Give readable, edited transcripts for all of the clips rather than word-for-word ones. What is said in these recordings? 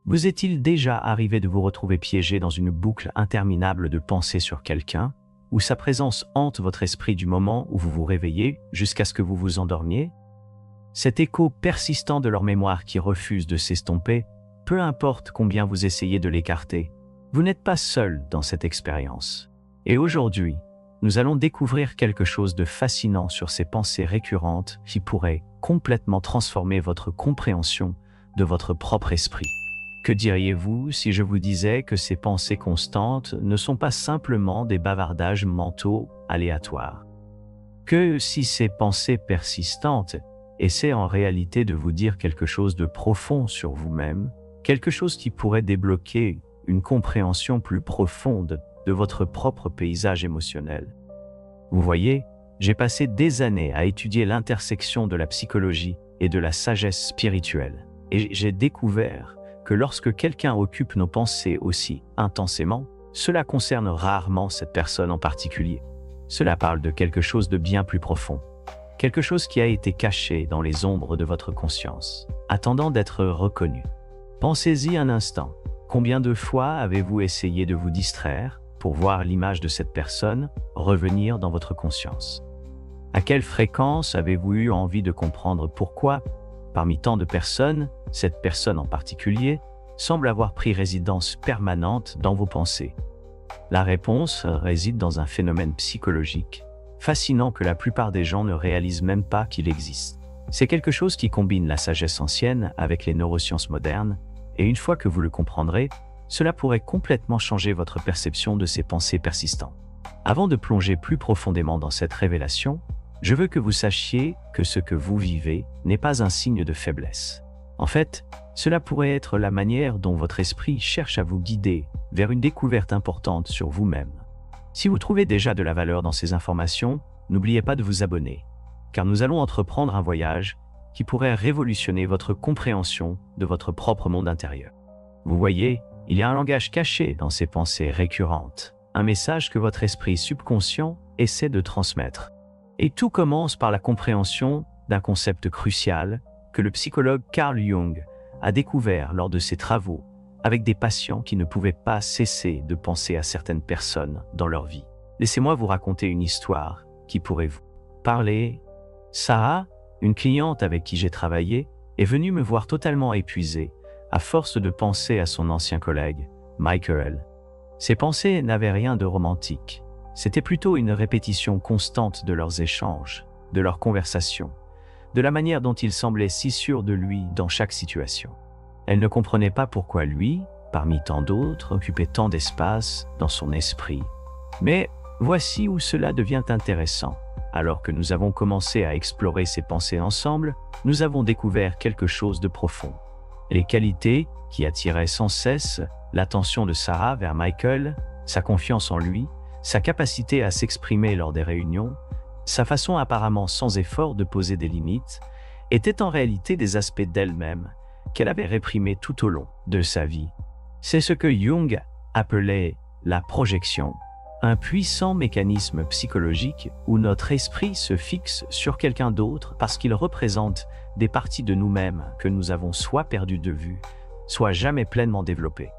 Vous est-il déjà arrivé de vous retrouver piégé dans une boucle interminable de pensées sur quelqu'un, où sa présence hante votre esprit du moment où vous vous réveillez jusqu'à ce que vous vous endormiez? Cet écho persistant de leur mémoire qui refuse de s'estomper, peu importe combien vous essayez de l'écarter, vous n'êtes pas seul dans cette expérience. Et aujourd'hui, nous allons découvrir quelque chose de fascinant sur ces pensées récurrentes qui pourraient complètement transformer votre compréhension de votre propre esprit. Que diriez-vous si je vous disais que ces pensées constantes ne sont pas simplement des bavardages mentaux aléatoires? Que si ces pensées persistantes essaient en réalité de vous dire quelque chose de profond sur vous-même, quelque chose qui pourrait débloquer une compréhension plus profonde de votre propre paysage émotionnel? Vous voyez, j'ai passé des années à étudier l'intersection de la psychologie et de la sagesse spirituelle, et j'ai découvert que lorsque quelqu'un occupe nos pensées aussi intensément, cela concerne rarement cette personne en particulier. Cela parle de quelque chose de bien plus profond, quelque chose qui a été caché dans les ombres de votre conscience, attendant d'être reconnu. Pensez-y un instant. Combien de fois avez-vous essayé de vous distraire pour voir l'image de cette personne revenir dans votre conscience? À quelle fréquence avez-vous eu envie de comprendre pourquoi, parmi tant de personnes, cette personne en particulier semble avoir pris résidence permanente dans vos pensées? La réponse réside dans un phénomène psychologique fascinant que la plupart des gens ne réalisent même pas qu'il existe. C'est quelque chose qui combine la sagesse ancienne avec les neurosciences modernes, et une fois que vous le comprendrez, cela pourrait complètement changer votre perception de ces pensées persistantes. Avant de plonger plus profondément dans cette révélation, je veux que vous sachiez que ce que vous vivez n'est pas un signe de faiblesse. En fait, cela pourrait être la manière dont votre esprit cherche à vous guider vers une découverte importante sur vous-même. Si vous trouvez déjà de la valeur dans ces informations, n'oubliez pas de vous abonner, car nous allons entreprendre un voyage qui pourrait révolutionner votre compréhension de votre propre monde intérieur. Vous voyez, il y a un langage caché dans ces pensées récurrentes, un message que votre esprit subconscient essaie de transmettre. Et tout commence par la compréhension d'un concept crucial que le psychologue Carl Jung a découvert lors de ses travaux avec des patients qui ne pouvaient pas cesser de penser à certaines personnes dans leur vie. Laissez-moi vous raconter une histoire qui pourrait vous parler. Sarah, une cliente avec qui j'ai travaillé, est venue me voir totalement épuisée, à force de penser à son ancien collègue, Michael. Ses pensées n'avaient rien de romantique. C'était plutôt une répétition constante de leurs échanges, de leurs conversations, de la manière dont il semblait si sûr de lui dans chaque situation. Elle ne comprenait pas pourquoi lui, parmi tant d'autres, occupait tant d'espace dans son esprit. Mais voici où cela devient intéressant. Alors que nous avons commencé à explorer ses pensées ensemble, nous avons découvert quelque chose de profond. Les qualités qui attiraient sans cesse l'attention de Sarah vers Michael, sa confiance en lui, sa capacité à s'exprimer lors des réunions, sa façon apparemment sans effort de poser des limites, étaient en réalité des aspects d'elle-même qu'elle avait réprimés tout au long de sa vie. C'est ce que Jung appelait la projection, un puissant mécanisme psychologique où notre esprit se fixe sur quelqu'un d'autre parce qu'il représente des parties de nous-mêmes que nous avons soit perdues de vue, soit jamais pleinement développées.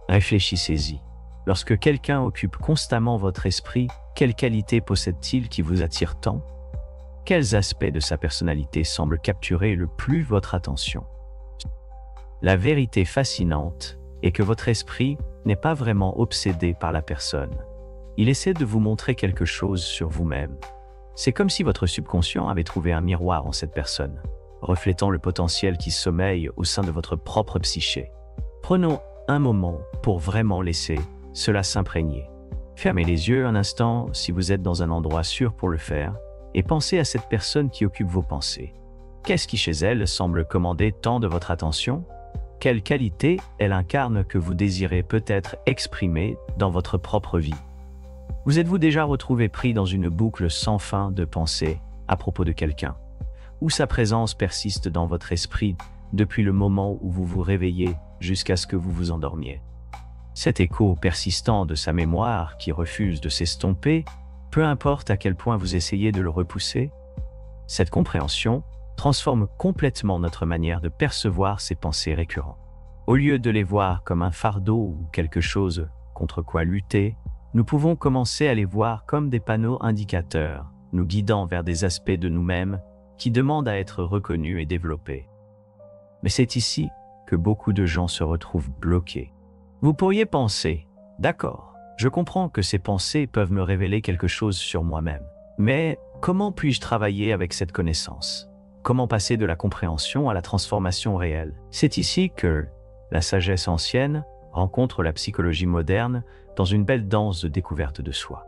Réfléchissez-y. Lorsque quelqu'un occupe constamment votre esprit, quelles qualités possède-t-il qui vous attirent tant? Quels aspects de sa personnalité semblent capturer le plus votre attention? La vérité fascinante est que votre esprit n'est pas vraiment obsédé par la personne. Il essaie de vous montrer quelque chose sur vous-même. C'est comme si votre subconscient avait trouvé un miroir en cette personne, reflétant le potentiel qui sommeille au sein de votre propre psyché. Prenons un moment pour vraiment laisser cela s'imprégner. Fermez les yeux un instant si vous êtes dans un endroit sûr pour le faire et pensez à cette personne qui occupe vos pensées. Qu'est-ce qui chez elle semble commander tant de votre attention? Quelle qualité elle incarne que vous désirez peut-être exprimer dans votre propre vie? Vous êtes-vous déjà retrouvé pris dans une boucle sans fin de pensées à propos de quelqu'un, où sa présence persiste dans votre esprit depuis le moment où vous vous réveillez jusqu'à ce que vous vous endormiez? Cet écho persistant de sa mémoire qui refuse de s'estomper, peu importe à quel point vous essayez de le repousser, cette compréhension transforme complètement notre manière de percevoir ces pensées récurrentes. Au lieu de les voir comme un fardeau ou quelque chose contre quoi lutter, nous pouvons commencer à les voir comme des panneaux indicateurs, nous guidant vers des aspects de nous-mêmes qui demandent à être reconnus et développés. Mais c'est ici que beaucoup de gens se retrouvent bloqués. Vous pourriez penser, d'accord, je comprends que ces pensées peuvent me révéler quelque chose sur moi-même, mais comment puis-je travailler avec cette connaissance? Comment passer de la compréhension à la transformation réelle? C'est ici que la sagesse ancienne rencontre la psychologie moderne dans une belle danse de découverte de soi.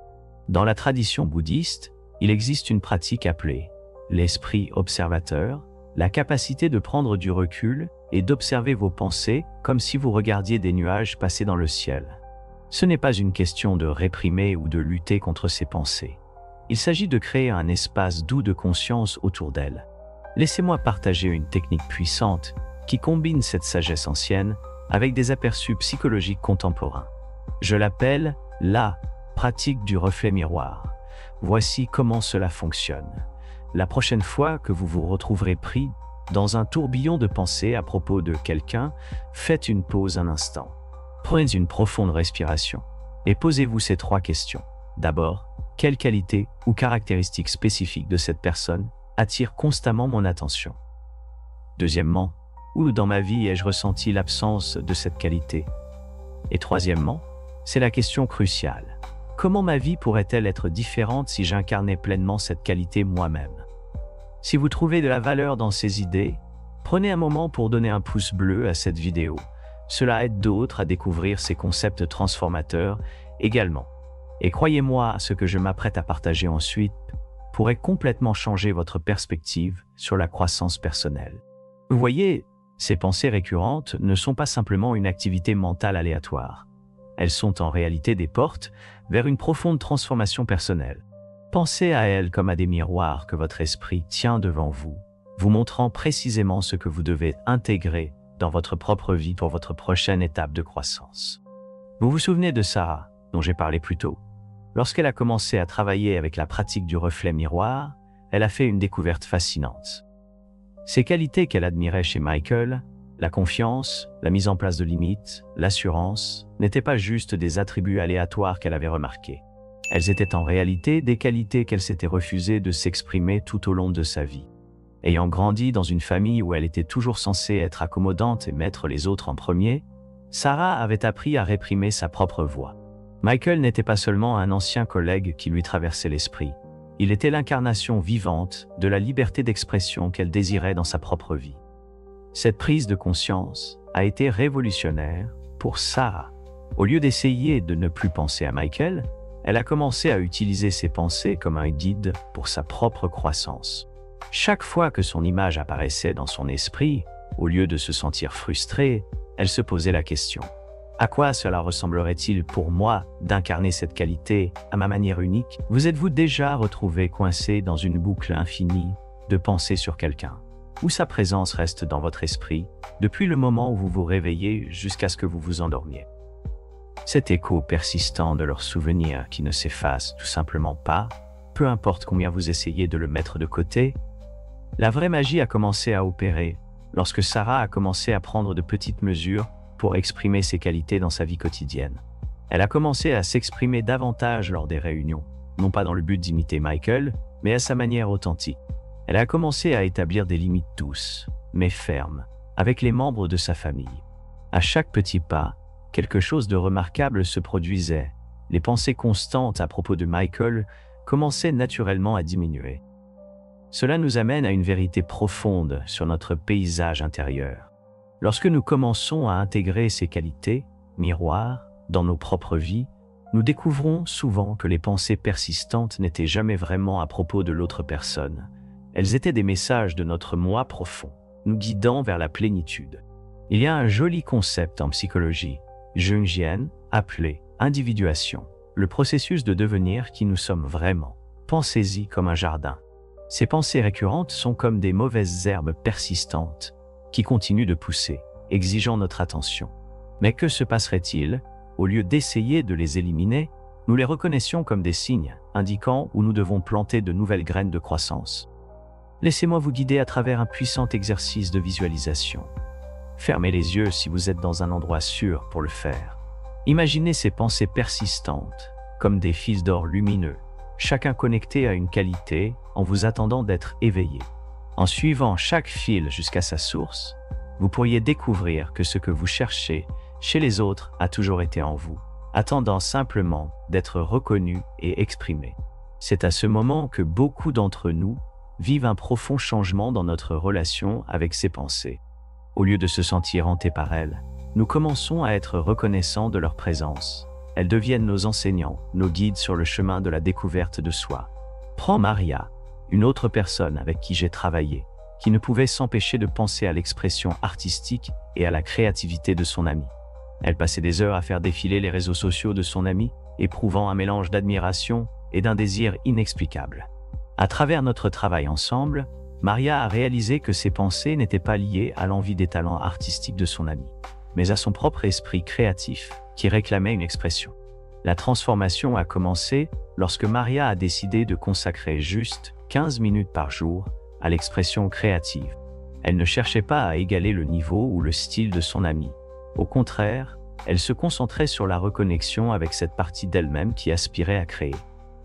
Dans la tradition bouddhiste, il existe une pratique appelée l'esprit observateur, la capacité de prendre du recul et d'observer vos pensées comme si vous regardiez des nuages passer dans le ciel. Ce n'est pas une question de réprimer ou de lutter contre ces pensées. Il s'agit de créer un espace doux de conscience autour d'elles. Laissez-moi partager une technique puissante qui combine cette sagesse ancienne avec des aperçus psychologiques contemporains. Je l'appelle la pratique du reflet miroir. Voici comment cela fonctionne. La prochaine fois que vous vous retrouverez pris dans un tourbillon de pensées à propos de quelqu'un, faites une pause un instant. Prenez une profonde respiration et posez-vous ces 3 questions. D'abord, quelle qualité ou caractéristique spécifique de cette personne attire constamment mon attention? Deuxièmement, où dans ma vie ai-je ressenti l'absence de cette qualité? Et troisièmement, c'est la question cruciale. Comment ma vie pourrait-elle être différente si j'incarnais pleinement cette qualité moi-même? Si vous trouvez de la valeur dans ces idées, prenez un moment pour donner un pouce bleu à cette vidéo. Cela aide d'autres à découvrir ces concepts transformateurs également. Et croyez-moi, ce que je m'apprête à partager ensuite pourrait complètement changer votre perspective sur la croissance personnelle. Vous voyez, ces pensées récurrentes ne sont pas simplement une activité mentale aléatoire. Elles sont en réalité des portes vers une profonde transformation personnelle. Pensez à elles comme à des miroirs que votre esprit tient devant vous, vous montrant précisément ce que vous devez intégrer dans votre propre vie pour votre prochaine étape de croissance. Vous vous souvenez de Sarah, dont j'ai parlé plus tôt? Lorsqu'elle a commencé à travailler avec la pratique du reflet miroir, elle a fait une découverte fascinante. Ces qualités qu'elle admirait chez Michael, la confiance, la mise en place de limites, l'assurance, n'étaient pas juste des attributs aléatoires qu'elle avait remarqués. Elles étaient en réalité des qualités qu'elle s'était refusée de s'exprimer tout au long de sa vie. Ayant grandi dans une famille où elle était toujours censée être accommodante et mettre les autres en premier, Sarah avait appris à réprimer sa propre voix. Michael n'était pas seulement un ancien collègue qui lui traversait l'esprit. Il était l'incarnation vivante de la liberté d'expression qu'elle désirait dans sa propre vie. Cette prise de conscience a été révolutionnaire pour Sarah. Au lieu d'essayer de ne plus penser à Michael, elle a commencé à utiliser ses pensées comme un guide pour sa propre croissance. Chaque fois que son image apparaissait dans son esprit, au lieu de se sentir frustrée, elle se posait la question: à quoi cela ressemblerait-il pour moi d'incarner cette qualité à ma manière unique? Vous êtes-vous déjà retrouvé coincé dans une boucle infinie de pensées sur quelqu'un, où sa présence reste dans votre esprit depuis le moment où vous vous réveillez jusqu'à ce que vous vous endormiez? Cet écho persistant de leurs souvenirs qui ne s'efface tout simplement pas, peu importe combien vous essayez de le mettre de côté. La vraie magie a commencé à opérer lorsque Sarah a commencé à prendre de petites mesures pour exprimer ses qualités dans sa vie quotidienne. Elle a commencé à s'exprimer davantage lors des réunions, non pas dans le but d'imiter Michael, mais à sa manière authentique. Elle a commencé à établir des limites douces, mais fermes, avec les membres de sa famille. À chaque petit pas, quelque chose de remarquable se produisait. Les pensées constantes à propos de Michael commençaient naturellement à diminuer. Cela nous amène à une vérité profonde sur notre paysage intérieur. Lorsque nous commençons à intégrer ces qualités, miroirs, dans nos propres vies, nous découvrons souvent que les pensées persistantes n'étaient jamais vraiment à propos de l'autre personne. Elles étaient des messages de notre moi profond, nous guidant vers la plénitude. Il y a un joli concept en psychologie jungienne appelé individuation, le processus de devenir qui nous sommes vraiment. Pensez-y comme un jardin. Ces pensées récurrentes sont comme des mauvaises herbes persistantes qui continuent de pousser, exigeant notre attention. Mais que se passerait-il? Au lieu d'essayer de les éliminer, nous les reconnaissions comme des signes, indiquant où nous devons planter de nouvelles graines de croissance. Laissez-moi vous guider à travers un puissant exercice de visualisation. Fermez les yeux si vous êtes dans un endroit sûr pour le faire. Imaginez ces pensées persistantes, comme des fils d'or lumineux, chacun connecté à une qualité en vous attendant d'être éveillé. En suivant chaque fil jusqu'à sa source, vous pourriez découvrir que ce que vous cherchez chez les autres a toujours été en vous, attendant simplement d'être reconnu et exprimé. C'est à ce moment que beaucoup d'entre nous vivent un profond changement dans notre relation avec ces pensées. Au lieu de se sentir hantés par elles, nous commençons à être reconnaissants de leur présence. Elles deviennent nos enseignants, nos guides sur le chemin de la découverte de soi. Prends Maria, une autre personne avec qui j'ai travaillé, qui ne pouvait s'empêcher de penser à l'expression artistique et à la créativité de son ami. Elle passait des heures à faire défiler les réseaux sociaux de son ami, éprouvant un mélange d'admiration et d'un désir inexplicable. À travers notre travail ensemble, Maria a réalisé que ses pensées n'étaient pas liées à l'envie des talents artistiques de son ami, mais à son propre esprit créatif qui réclamait une expression. La transformation a commencé lorsque Maria a décidé de consacrer juste 15 minutes par jour à l'expression créative. Elle ne cherchait pas à égaler le niveau ou le style de son ami. Au contraire, elle se concentrait sur la reconnexion avec cette partie d'elle-même qui aspirait à créer.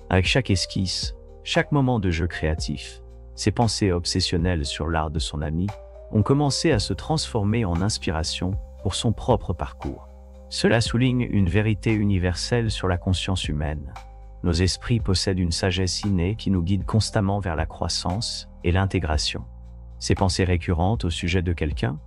Avec chaque esquisse, chaque moment de jeu créatif, ses pensées obsessionnelles sur l'art de son ami ont commencé à se transformer en inspiration pour son propre parcours. Cela souligne une vérité universelle sur la conscience humaine. Nos esprits possèdent une sagesse innée qui nous guide constamment vers la croissance et l'intégration. Ces pensées récurrentes au sujet de quelqu'un,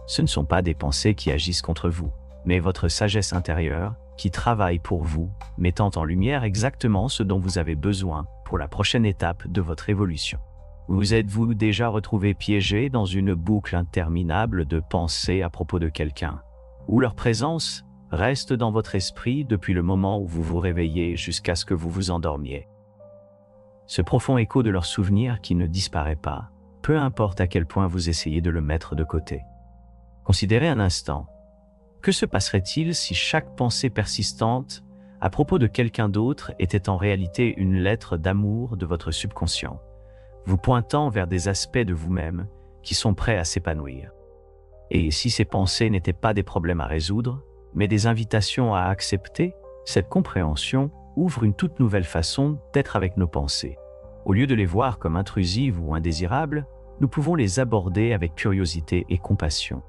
ce ne sont pas des pensées qui agissent contre vous, mais votre sagesse intérieure qui travaille pour vous, mettant en lumière exactement ce dont vous avez besoin pour la prochaine étape de votre évolution. Vous êtes-vous déjà retrouvé piégé dans une boucle interminable de pensées à propos de quelqu'un, où leur présence reste dans votre esprit depuis le moment où vous vous réveillez jusqu'à ce que vous vous endormiez? Ce profond écho de leurs souvenirs qui ne disparaît pas, peu importe à quel point vous essayez de le mettre de côté. Considérez un instant. Que se passerait-il si chaque pensée persistante à propos de quelqu'un d'autre était en réalité une lettre d'amour de votre subconscient, vous pointant vers des aspects de vous-même qui sont prêts à s'épanouir? Et si ces pensées n'étaient pas des problèmes à résoudre, mais des invitations à accepter, cette compréhension ouvre une toute nouvelle façon d'être avec nos pensées. Au lieu de les voir comme intrusives ou indésirables, nous pouvons les aborder avec curiosité et compassion.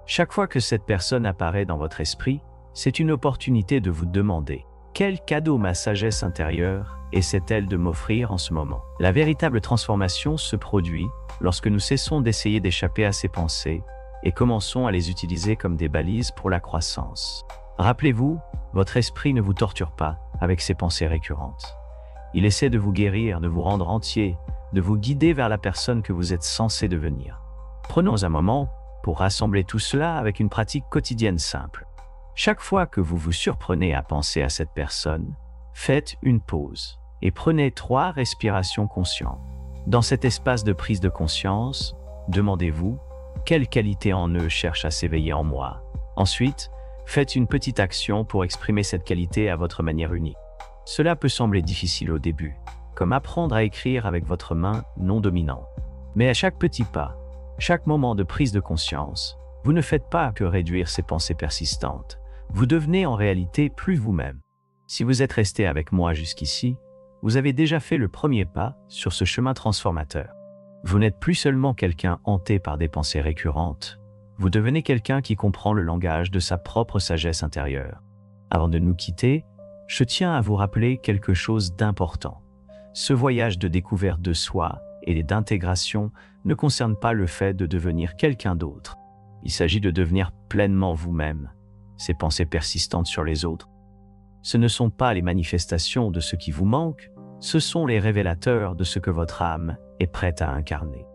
Chaque fois que cette personne apparaît dans votre esprit, c'est une opportunité de vous demander « Quel cadeau ma sagesse intérieure essaie-t-elle de m'offrir en ce moment ?» La véritable transformation se produit lorsque nous cessons d'essayer d'échapper à ces pensées et commençons à les utiliser comme des balises pour la croissance. Rappelez-vous, votre esprit ne vous torture pas avec ces pensées récurrentes. Il essaie de vous guérir, de vous rendre entier, de vous guider vers la personne que vous êtes censé devenir. Prenons un moment pour rassembler tout cela avec une pratique quotidienne simple. Chaque fois que vous vous surprenez à penser à cette personne, faites une pause et prenez 3 respirations conscientes. Dans cet espace de prise de conscience, demandez-vous quelle qualité en eux cherche à s'éveiller en moi. Ensuite, faites une petite action pour exprimer cette qualité à votre manière unique. Cela peut sembler difficile au début, comme apprendre à écrire avec votre main non dominante. Mais à chaque petit pas, chaque moment de prise de conscience, vous ne faites pas que réduire ces pensées persistantes. Vous devenez en réalité plus vous-même. Si vous êtes resté avec moi jusqu'ici, vous avez déjà fait le premier pas sur ce chemin transformateur. Vous n'êtes plus seulement quelqu'un hanté par des pensées récurrentes, vous devenez quelqu'un qui comprend le langage de sa propre sagesse intérieure. Avant de nous quitter, je tiens à vous rappeler quelque chose d'important. Ce voyage de découverte de soi et d'intégration ne concerne pas le fait de devenir quelqu'un d'autre. Il s'agit de devenir pleinement vous-même. Ces pensées persistantes sur les autres, ce ne sont pas les manifestations de ce qui vous manque, ce sont les révélateurs de ce que votre âme est prête à incarner.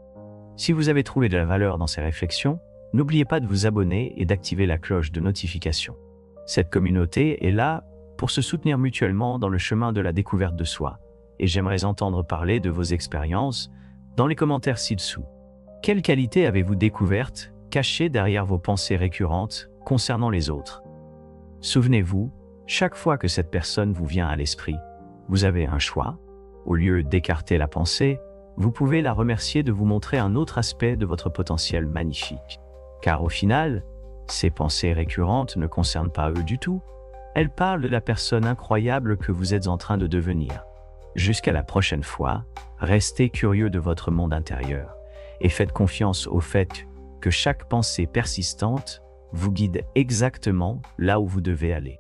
Si vous avez trouvé de la valeur dans ces réflexions, n'oubliez pas de vous abonner et d'activer la cloche de notification. Cette communauté est là pour se soutenir mutuellement dans le chemin de la découverte de soi, et j'aimerais entendre parler de vos expériences dans les commentaires ci-dessous. Quelle qualité avez-vous découverte, cachée derrière vos pensées récurrentes concernant les autres? Souvenez-vous, chaque fois que cette personne vous vient à l'esprit, vous avez un choix. Au lieu d'écarter la pensée, vous pouvez la remercier de vous montrer un autre aspect de votre potentiel magnifique. Car au final, ces pensées récurrentes ne concernent pas eux du tout. Elles parlent de la personne incroyable que vous êtes en train de devenir. Jusqu'à la prochaine fois, restez curieux de votre monde intérieur et faites confiance au fait que chaque pensée persistante vous guide exactement là où vous devez aller.